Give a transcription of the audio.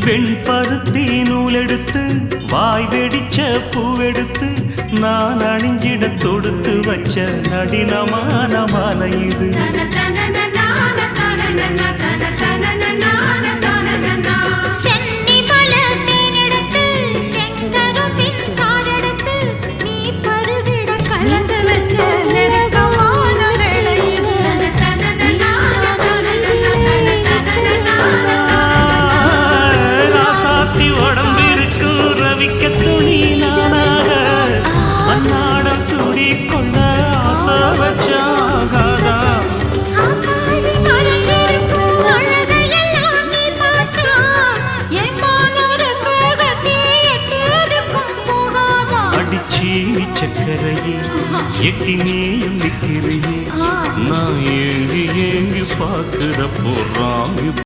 வெண்பருத்தி நூலெடுத்து வாய் வெடிச்ச பூவெடுத்து நான் அணிஞ்சிட தொடுத்து வச்ச நடினமான மாலை இது. சூடிக்கொள்ள ஆசை வச்சாகாதா அடிச்சி சக்கரையே எட்டி நீயும் நிற்கிறையே நான் ஏங்கி ஏங்கி பார்க்கிற போறாங்க.